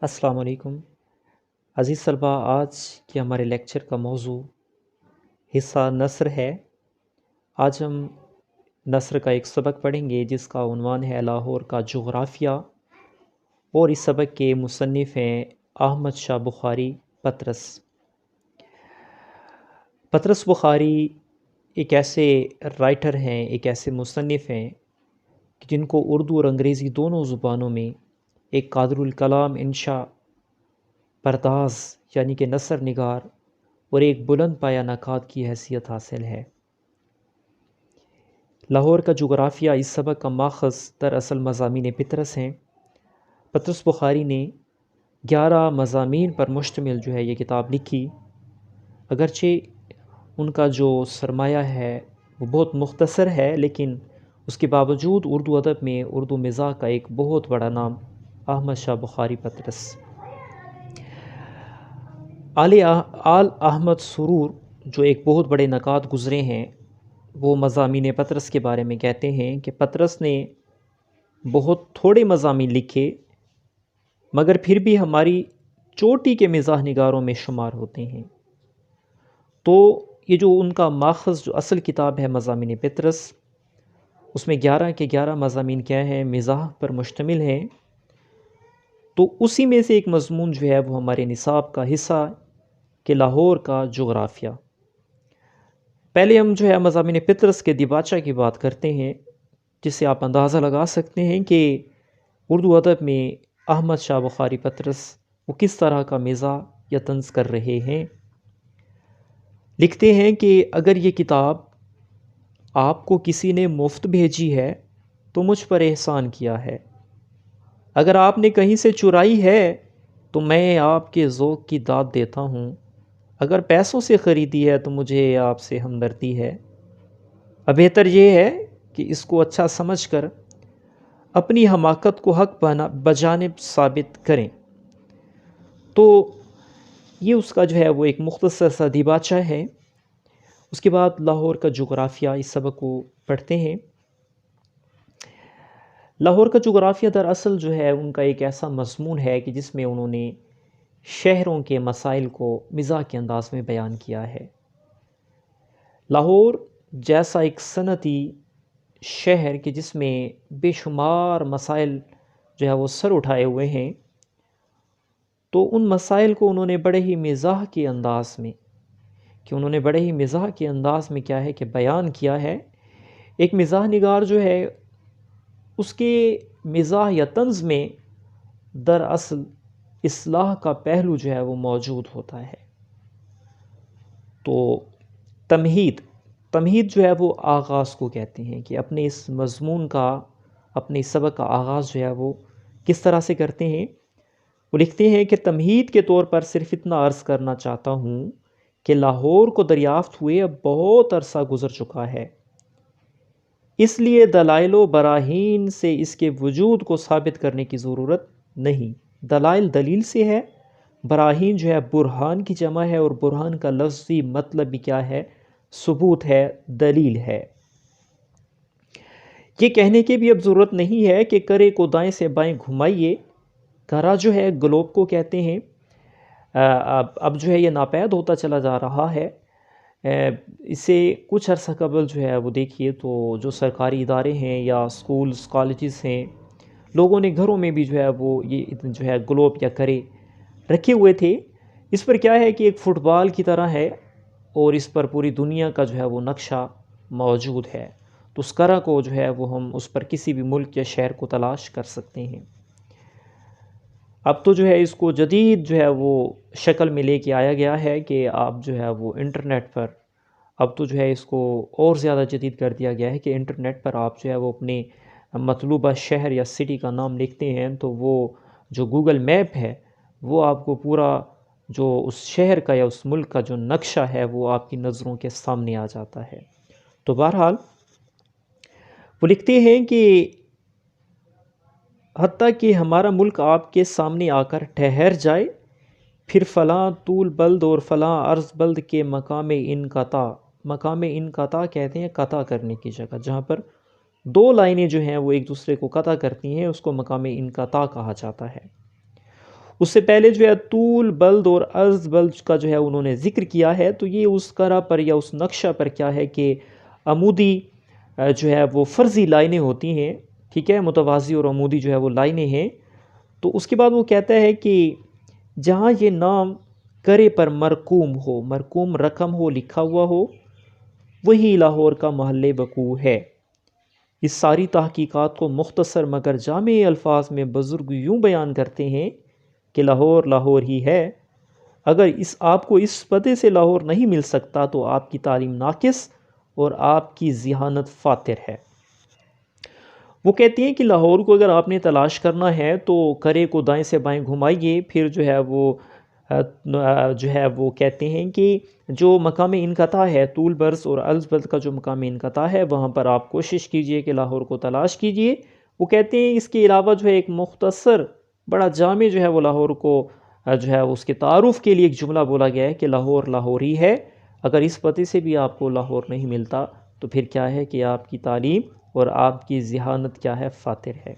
السلام علیکم عزیز طلبہ، آج کے ہمارے لیکچر کا موضوع حصہ نثر ہے۔ آج ہم نثر کا ایک سبق پڑھیں گے جس کا عنوان ہے لاہور کا جغرافیہ، اور اس سبق کے مصنف ہیں احمد شاہ بخاری پطرس۔ پطرس بخاری ایک ایسے رائٹر ہیں، ایک ایسے مصنف ہیں جن کو اردو اور انگریزی دونوں زبانوں میں ایک قادر الکلام انشاء پرداز یعنی کہ نثر نگار اور ایک بلند پایہ نقاد کی حیثیت حاصل ہے۔ لاہور کا جغرافیہ اس سبق کا ماخذ دراصل مضامین پطرس ہیں۔ پطرس بخاری نے 11 مضامین پر مشتمل یہ کتاب لکھی، اگرچہ ان کا جو سرمایہ ہے وہ بہت مختصر ہے، لیکن اس کے باوجود اردو ادب میں اردو مزاح کا ایک بہت بڑا نام احمد شاہ بخاری پطرس۔ آل احمد سرور جو ایک بہت بڑے نقاد گزرے ہیں، وہ مضامین پطرس کے بارے میں کہتے ہیں کہ پطرس نے بہت تھوڑے مضامین لکھے مگر پھر بھی ہماری چوٹی کے مزاح نگاروں میں شمار ہوتے ہیں۔ تو یہ جو ان کا ماخذ جو اصل کتاب ہے مضامین پطرس، اس میں 11 کے 11 مضامین کیا ہیں؟ مزاح پر مشتمل ہیں۔ تو اسی میں سے ایک مضمون ہے وہ ہمارے نصاب کا حصہ کہ لاہور کا جغرافیہ۔ پہلے ہم مضامین پطرس کے دیباچہ کی بات کرتے ہیں، جس سے آپ اندازہ لگا سکتے ہیں کہ اردو ادب میں احمد شاہ بخاری پطرس وہ کس طرح کا مزاح یا طنز کر رہے ہیں۔ لکھتے ہیں کہ اگر یہ کتاب آپ کو کسی نے مفت بھیجی ہے تو مجھ پر احسان کیا ہے، اگر آپ نے کہیں سے چرائی ہے تو میں آپ کے ذوق کی داد دیتا ہوں، اگر پیسوں سے خریدی ہے تو مجھے آپ سے ہمدردی ہے۔ اب بہتر یہ ہے کہ اس کو اچھا سمجھ کر اپنی حماقت کو حق بجانب ثابت کریں۔ تو یہ اس کا وہ ایک مختصر سا دیباچہ ہے۔ اس کے بعد لاہور کا جغرافیہ اس سبق کو پڑھتے ہیں۔ لاہور کا جغرافیہ دراصل ان کا ایک ایسا مضمون ہے کہ جس میں انہوں نے شہروں کے مسائل کو مزاح کے انداز میں بیان کیا ہے۔ لاہور جیسا ایک صنعتی شہر کہ جس میں بے شمار مسائل وہ سر اٹھائے ہوئے ہیں، تو ان مسائل کو انہوں نے بڑے ہی مزاح کے انداز میں کیا ہے کہ بیان کیا ہے۔ ایک مزاح نگار اس کے مزاح یا طنز میں دراصل اصلاح کا پہلو وہ موجود ہوتا ہے۔ تو تمہید وہ آغاز کو کہتے ہیں کہ اپنے اس مضمون کا، اپنے سبق کا آغاز وہ کس طرح سے کرتے ہیں۔ وہ لکھتے ہیں کہ تمہید کے طور پر صرف اتنا عرض کرنا چاہتا ہوں کہ لاہور کو دریافت ہوئے اب بہت عرصہ گزر چکا ہے، اس لیے دلائل و براہین سے اس کے وجود کو ثابت کرنے کی ضرورت نہیں۔ دلائل دلیل سے ہے، براہین برہان کی جمع ہے، اور برہان کا لفظی مطلب بھی کیا ہے؟ ثبوت ہے، دلیل ہے۔ یہ کہنے کی بھی اب ضرورت نہیں ہے کہ کرے کو دائیں سے بائیں گھمائیے۔ کرا گلوب کو کہتے ہیں۔ اب یہ ناپید ہوتا چلا جا رہا ہے۔ اسے کچھ عرصہ قبل وہ دیکھیے تو جو سرکاری ادارے ہیں یا سکولز کالجز ہیں، لوگوں نے گھروں میں بھی وہ یہ گلوب یا کرے رکھے ہوئے تھے۔ اس پر کیا ہے کہ ایک فٹ بال کی طرح ہے، اور اس پر پوری دنیا کا وہ نقشہ موجود ہے۔ تو اس کرا کو وہ ہم اس پر کسی بھی ملک یا شہر کو تلاش کر سکتے ہیں۔ اب تو اس کو جدید وہ شکل میں لے کے آیا گیا ہے کہ آپ وہ انٹرنیٹ پر، اب تو اس کو اور زیادہ جدید کر دیا گیا ہے کہ انٹرنیٹ پر آپ وہ اپنے مطلوبہ شہر یا سٹی کا نام لکھتے ہیں تو وہ جو گوگل میپ ہے وہ آپ کو پورا جو اس شہر کا یا اس ملک کا جو نقشہ ہے وہ آپ کی نظروں کے سامنے آ جاتا ہے۔ تو بہرحال وہ لکھتے ہیں کہ حتیٰ کہ ہمارا ملک آپ کے سامنے آ کر ٹھہر جائے، پھر فلاں طول بلد اور فلاں عرض بلد کے مقام انقطاع کہتے ہیں قطع کرنے کی جگہ، جہاں پر دو لائنیں وہ ایک دوسرے کو قطع کرتی ہیں، اس کو مقام انقطاع کہا جاتا ہے۔ اس سے پہلے جو ہے طول بلد اور عرض بلد کا جو ہے انہوں نے ذکر کیا ہے، تو یہ اس قرآ پر یا اس نقشہ پر کیا ہے کہ عمودی جو ہے وہ فرضی لائنیں ہوتی ہیں، ٹھیک ہے، متوازی اور عمودی جو ہے وہ لائنیں ہیں۔ تو اس کے بعد وہ کہتا ہے کہ جہاں یہ نام کرے پر مرقوم رقم ہو، لکھا ہوا ہو، وہی لاہور کا محل وقوع ہے۔ اس ساری تحقیقات کو مختصر مگر جامع الفاظ میں بزرگ یوں بیان کرتے ہیں کہ لاہور لاہور ہی ہے۔ اگر آپ کو اس پتے سے لاہور نہیں مل سکتا تو آپ کی تعلیم ناقص اور آپ کی ذہانت فاتر ہے۔ وہ کہتے ہیں کہ لاہور کو اگر آپ نے تلاش کرنا ہے تو کرے کو دائیں سے بائیں گھمائیے، پھر جو ہے وہ کہتے ہیں کہ جو مقام انقطاع ہے، طول برس اور عرض بلد کا جو مقام انقطاع ہے، وہاں پر آپ کوشش کیجئے کہ لاہور کو تلاش کیجئے۔ وہ کہتے ہیں اس کے علاوہ جو ہے ایک مختصر بڑا جامع جو ہے وہ لاہور کو جو ہے اس کے تعارف کے لیے ایک جملہ بولا گیا ہے کہ لاہور لاہور ہی ہے۔ اگر اس پتے سے بھی آپ کو لاہور نہیں ملتا تو پھر کیا ہے کہ آپ کی تعلیم اور آپ کی ذہانت کیا ہے، فاتر ہے۔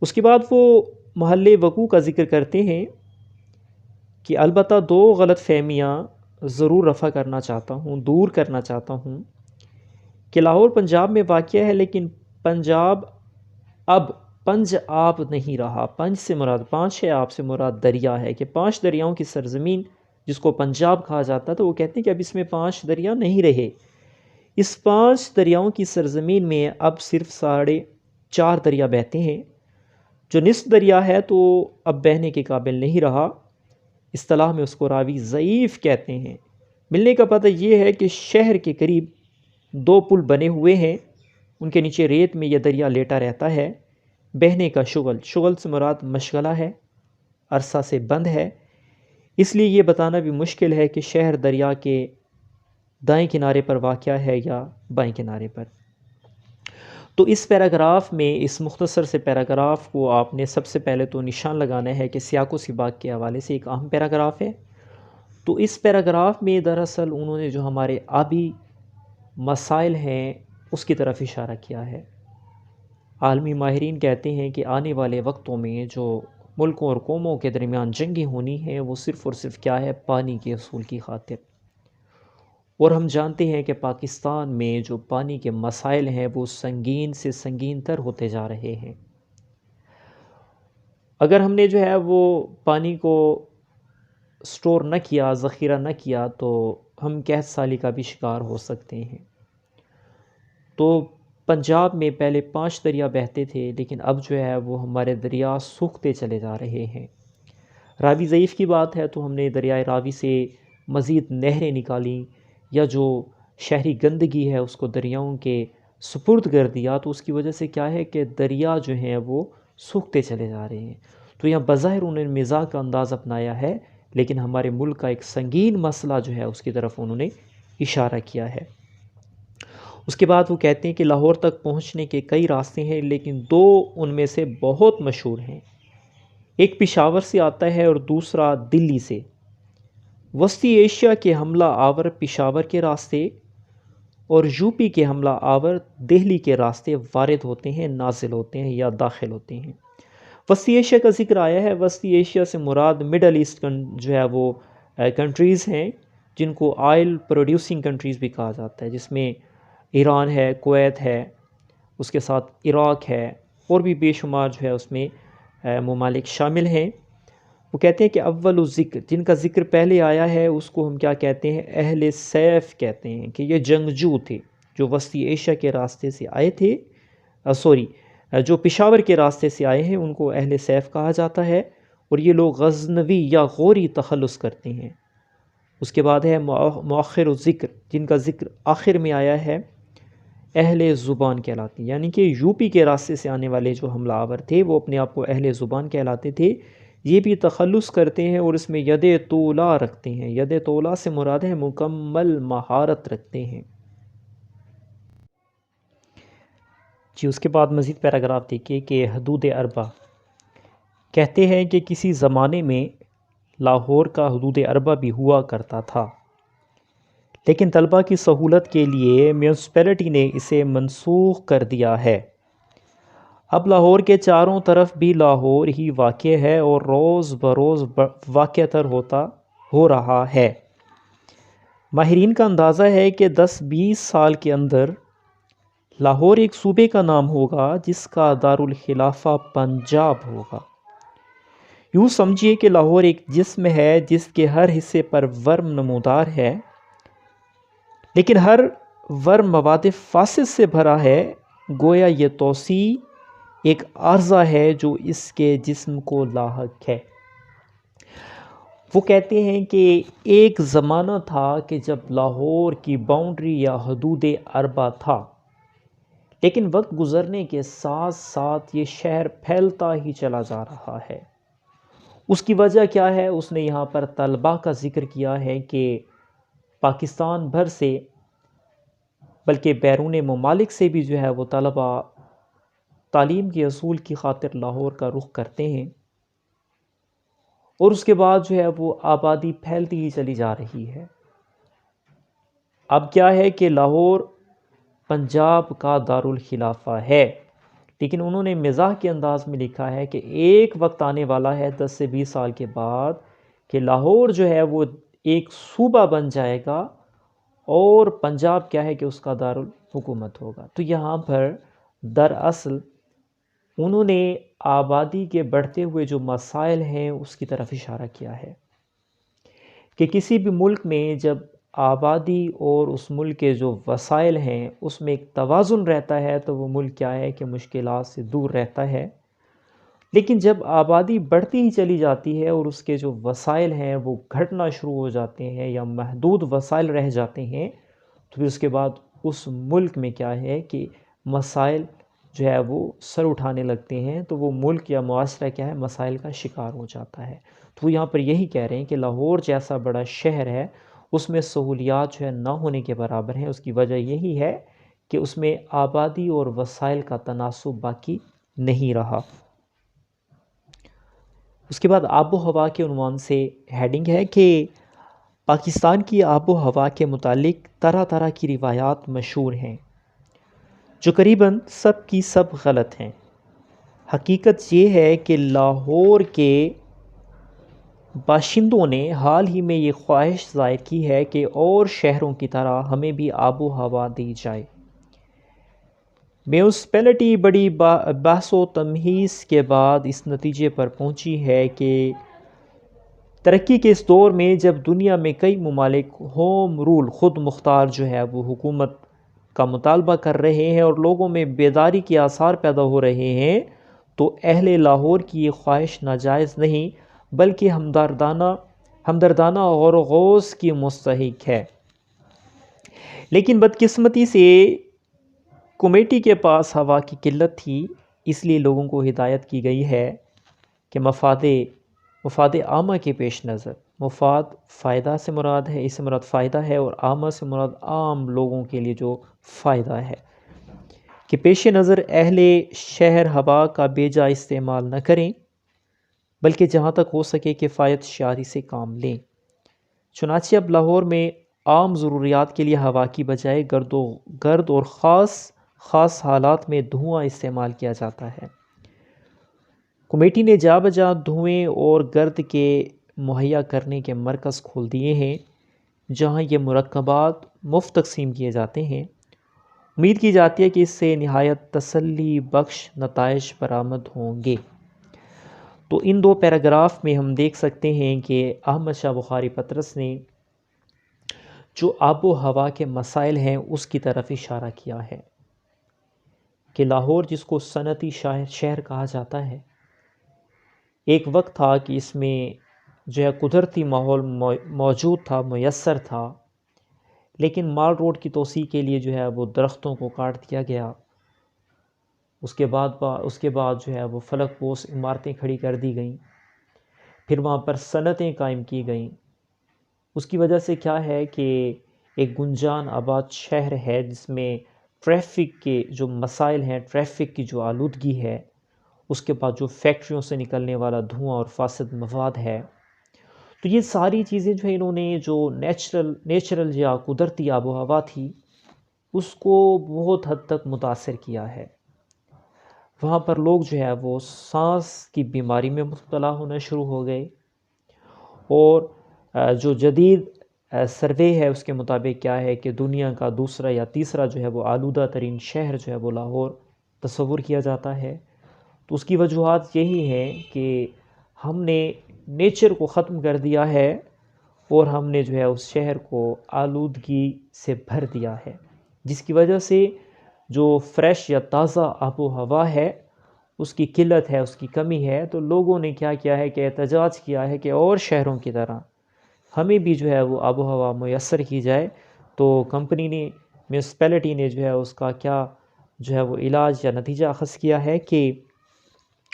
اس کے بعد وہ محل وقوع کا ذکر کرتے ہیں کہ البتہ دو غلط فہمیاں ضرور رفع کرنا چاہتا ہوں، دور کرنا چاہتا ہوں کہ لاہور پنجاب میں واقع ہے، لیکن پنجاب اب پنج آب نہیں رہا۔ پنج سے مراد پانچ ہے، آپ سے مراد دریا ہے، کہ 5 دریاؤں کی سرزمین جس کو پنجاب کہا جاتا، تو وہ کہتے ہیں کہ اب اس میں 5 دریا نہیں رہے۔ اس 5 دریاؤں کی سرزمین میں اب صرف 4.5 دریا بہتے ہیں۔ جو نصف دریا ہے تو اب بہنے کے قابل نہیں رہا۔ اصطلاح میں اس کو راوی ضعیف کہتے ہیں۔ ملنے کا پتہ یہ ہے کہ شہر کے قریب 2 پل بنے ہوئے ہیں، ان کے نیچے ریت میں یہ دریا لیٹا رہتا ہے۔ بہنے کا شغل سے مراد مشغلہ ہے، عرصہ سے بند ہے، اس لیے یہ بتانا بھی مشکل ہے کہ شہر دریا کے دائیں کنارے پر واقع ہے یا بائیں کنارے پر۔ تو اس پیراگراف میں، اس مختصر سے پیراگراف کو آپ نے سب سے پہلے تو نشان لگانا ہے کہ سیاق و سباق کے حوالے سے ایک اہم پیراگراف ہے۔ تو اس پیراگراف میں دراصل انہوں نے جو ہمارے آبی مسائل ہیں اس کی طرف اشارہ کیا ہے۔ عالمی ماہرین کہتے ہیں کہ آنے والے وقتوں میں جو ملکوں اور قوموں کے درمیان جنگیں ہونی ہیں وہ صرف اور صرف کیا ہے، پانی کے حصول کی خاطر۔ اور ہم جانتے ہیں کہ پاکستان میں جو پانی کے مسائل ہیں وہ سنگین سے سنگین تر ہوتے جا رہے ہیں۔ اگر ہم نے جو ہے وہ پانی کو سٹور نہ کیا، ذخیرہ نہ کیا، تو ہم قحط سالی کا بھی شکار ہو سکتے ہیں۔ تو پنجاب میں پہلے 5 دریا بہتے تھے، لیکن اب جو ہے وہ ہمارے دریا سوکھتے چلے جا رہے ہیں۔ راوی ضعیف کی بات ہے تو ہم نے دریائے راوی سے مزید نہریں نکالیں، یا جو شہری گندگی ہے اس کو دریاؤں کے سپرد کر دیا، تو اس کی وجہ سے کیا ہے کہ دریا جو ہیں وہ سوکھتے چلے جا رہے ہیں۔ تو یہاں بظاہر انہوں نے مزاح کا انداز اپنایا ہے، لیکن ہمارے ملک کا ایک سنگین مسئلہ جو ہے اس کی طرف انہوں نے اشارہ کیا ہے۔ اس کے بعد وہ کہتے ہیں کہ لاہور تک پہنچنے کے کئی راستے ہیں، لیکن 2 ان میں سے بہت مشہور ہیں۔ ایک پشاور سے آتا ہے اور دوسرا دلی سے۔ وسطی ایشیا کے حملہ آور پشاور کے راستے اور یوپی کے حملہ آور دہلی کے راستے وارد ہوتے ہیں، نازل ہوتے ہیں یا داخل ہوتے ہیں۔ وسطی ایشیا کا ذکر آیا ہے۔ وسطی ایشیا سے مراد مڈل ایسٹ جو ہے وہ کنٹریز ہیں، جن کو آئل پروڈیوسنگ کنٹریز بھی کہا جاتا ہے، جس میں ایران ہے، کویت ہے، اس کے ساتھ عراق ہے، اور بھی بے شمار جو ہے اس میں ممالک شامل ہیں۔ وہ کہتے ہیں کہ اول ذکر، جن کا ذکر پہلے آیا ہے اس کو ہم کیا کہتے ہیں، اہل سیف کہتے ہیں، کہ یہ جنگجو تھے جو وسطی ایشیا کے راستے سے آئے تھے، جو پشاور کے راستے سے آئے ہیں ان کو اہل سیف کہا جاتا ہے، اور یہ لوگ غزنوی یا غوری تخلص کرتے ہیں۔ اس کے بعد ہے مؤخر الذکر، جن کا ذکر آخر میں آیا ہے، اہل زبان کہلاتے ہیں، یعنی کہ یوپی کے راستے سے آنے والے جو حملہ آور تھے وہ اپنے آپ کو اہل زبان کہلاتے تھے۔ یہ بھی تخلص کرتے ہیں اور اس میں ید طولا رکھتے ہیں۔ ید طولا سے مراد ہے مکمل مہارت رکھتے ہیں۔ اس کے بعد مزید پیراگراف دیکھیے کہ حدود اربع کہتے ہیں کہ کسی زمانے میں لاہور کا حدود اربع بھی ہوا کرتا تھا، لیکن طلبہ کی سہولت کے لیے میونسپلٹی نے اسے منسوخ کر دیا ہے۔ اب لاہور کے چاروں طرف بھی لاہور ہی واقع ہے اور روز بروز واقع تر ہو رہا ہے۔ ماہرین کا اندازہ ہے کہ 10-20 سال کے اندر لاہور ایک صوبے کا نام ہوگا جس کا دارالخلافہ پنجاب ہوگا۔ یوں سمجھیے کہ لاہور ایک جسم ہے جس کے ہر حصے پر ورم نمودار ہے، لیکن ہر ورم مواد فاسد سے بھرا ہے۔ گویا یہ توسیع ایک عارضہ ہے جو اس کے جسم کو لاحق ہے۔ وہ کہتے ہیں کہ ایک زمانہ تھا کہ جب لاہور کی باؤنڈری یا حدود اربع تھا، لیکن وقت گزرنے کے ساتھ ساتھ یہ شہر پھیلتا ہی چلا جا رہا ہے۔ اس کی وجہ کیا ہے؟ اس نے یہاں پر طلباء کا ذکر کیا ہے کہ پاکستان بھر سے بلکہ بیرون ممالک سے بھی جو ہے وہ طلباء تعلیم کے حصول کی خاطر لاہور کا رخ کرتے ہیں، اور اس کے بعد جو ہے وہ آبادی پھیلتی ہی چلی جا رہی ہے۔ اب کیا ہے کہ لاہور پنجاب کا دارالخلافہ ہے، لیکن انہوں نے مزاح کے انداز میں لکھا ہے کہ ایک وقت آنے والا ہے 10 سے 20 سال کے بعد کہ لاہور جو ہے وہ ایک صوبہ بن جائے گا اور پنجاب کیا ہے کہ اس کا دارالحکومت ہوگا۔ تو یہاں پر دراصل انہوں نے آبادی کے بڑھتے ہوئے جو مسائل ہیں اس کی طرف اشارہ کیا ہے کہ کسی بھی ملک میں جب آبادی اور اس ملک کے جو وسائل ہیں اس میں ایک توازن رہتا ہے تو وہ ملک کیا ہے کہ مشکلات سے دور رہتا ہے، لیکن جب آبادی بڑھتی ہی چلی جاتی ہے اور اس کے جو وسائل ہیں وہ گھٹنا شروع ہو جاتے ہیں یا محدود وسائل رہ جاتے ہیں، تو پھر اس کے بعد اس ملک میں کیا ہے کہ مسائل جو ہے وہ سر اٹھانے لگتے ہیں، تو وہ ملک یا معاشرہ کیا ہے مسائل کا شکار ہو جاتا ہے۔ تو وہ یہاں پر یہی کہہ رہے ہیں کہ لاہور جیسا بڑا شہر ہے اس میں سہولیات جو ہے نہ ہونے کے برابر ہیں۔ اس کی وجہ یہی ہے کہ اس میں آبادی اور وسائل کا تناسب باقی نہیں رہا۔ اس کے بعد آب و ہوا کے عنوان سے ہیڈنگ ہے کہ پاکستان کی آب و ہوا کے متعلق طرح طرح کی روایات مشہور ہیں جو قریباً سب کی سب غلط ہیں۔ حقیقت یہ ہے کہ لاہور کے باشندوں نے حال ہی میں یہ خواہش ظاہر کی ہے کہ اور شہروں کی طرح ہمیں بھی آب و ہوا دی جائے۔ میونسپلٹی بڑی بحث و تمہیز کے بعد اس نتیجے پر پہنچی ہے کہ ترقی کے اس دور میں جب دنیا میں کئی ممالک ہوم رول خود مختار جو ہے وہ حکومت کا مطالبہ کر رہے ہیں اور لوگوں میں بیداری کے آثار پیدا ہو رہے ہیں، تو اہل لاہور کی یہ خواہش ناجائز نہیں بلکہ ہمدردانہ غور و خوض کی مستحق ہے۔ لیکن بدقسمتی سے کمیٹی کے پاس ہوا کی قلت تھی، اس لیے لوگوں کو ہدایت کی گئی ہے کہ مفاد عامہ کے پیش نظر، مفاد فائدہ سے مراد ہے، اس سے مراد فائدہ ہے، اور عامہ سے مراد عام لوگوں کے لیے جو فائدہ ہے، کہ پیش نظر اہل شہر ہوا کا بے جا استعمال نہ کریں بلکہ جہاں تک ہو سکے کفایت شعاری سے کام لیں۔ چنانچہ اب لاہور میں عام ضروریات کے لیے ہوا کی بجائے گرد اور خاص حالات میں دھواں استعمال کیا جاتا ہے۔ کمیٹی نے جا بجا دھوئیں اور گرد کے مہیا کرنے کے مرکز کھول دیے ہیں جہاں یہ مرکبات مفت تقسیم کیے جاتے ہیں۔ امید کی جاتی ہے کہ اس سے نہایت تسلی بخش نتائج برآمد ہوں گے۔ تو ان دو پیراگراف میں ہم دیکھ سکتے ہیں کہ احمد شاہ بخاری پطرس نے جو آب و ہوا کے مسائل ہیں اس کی طرف اشارہ کیا ہے کہ لاہور جس کو صنعتی شہر کہا جاتا ہے، ایک وقت تھا کہ اس میں جو ہے قدرتی ماحول موجود تھا، میسر تھا، لیکن مال روڈ کی توسیع کے لیے جو ہے وہ درختوں کو کاٹ دیا گیا۔ اس کے بعد جو ہے وہ فلک پوش عمارتیں کھڑی کر دی گئیں، پھر وہاں پر صنعتیں قائم کی گئیں۔ اس کی وجہ سے کیا ہے کہ ایک گنجان آباد شہر ہے جس میں ٹریفک کے جو مسائل ہیں، ٹریفک کی جو آلودگی ہے، اس کے بعد جو فیکٹریوں سے نکلنے والا دھواں اور فاسد مواد ہے، تو یہ ساری چیزیں جو ہے انہوں نے جو نیچرل یا قدرتی آب و ہوا تھی اس کو بہت حد تک متاثر کیا ہے۔ وہاں پر لوگ جو ہے وہ سانس کی بیماری میں مبتلا ہونا شروع ہو گئے، اور جو جدید سروے ہے اس کے مطابق کیا ہے کہ دنیا کا دوسرا یا تیسرا جو ہے وہ آلودہ ترین شہر جو ہے وہ لاہور تصور کیا جاتا ہے۔ تو اس کی وجوہات یہی ہیں کہ ہم نے نیچر کو ختم کر دیا ہے، اور ہم نے جو ہے اس شہر کو آلودگی سے بھر دیا ہے، جس کی وجہ سے جو فریش یا تازہ آب و ہوا ہے اس کی قلت ہے، اس کی کمی ہے۔ تو لوگوں نے کیا کیا ہے کہ احتجاج کیا ہے کہ اور شہروں کی طرح ہمیں بھی جو ہے وہ آب و ہوا میسر کی جائے۔ تو کمپنی نے، میونسپیلٹی نے جو ہے اس کا کیا جو ہے وہ علاج یا نتیجہ اخذ کیا ہے کہ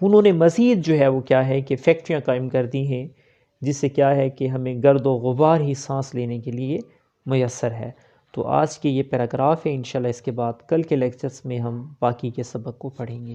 انہوں نے مزید جو ہے وہ کیا ہے کہ فیکٹریاں قائم کر دی ہیں، جس سے کیا ہے کہ ہمیں گرد و غبار ہی سانس لینے کے لیے میسر ہے۔ تو آج کے یہ پیراگراف ہے، انشاءاللہ اس کے بعد کل کے لیکچرز میں ہم باقی کے سبق کو پڑھیں گے۔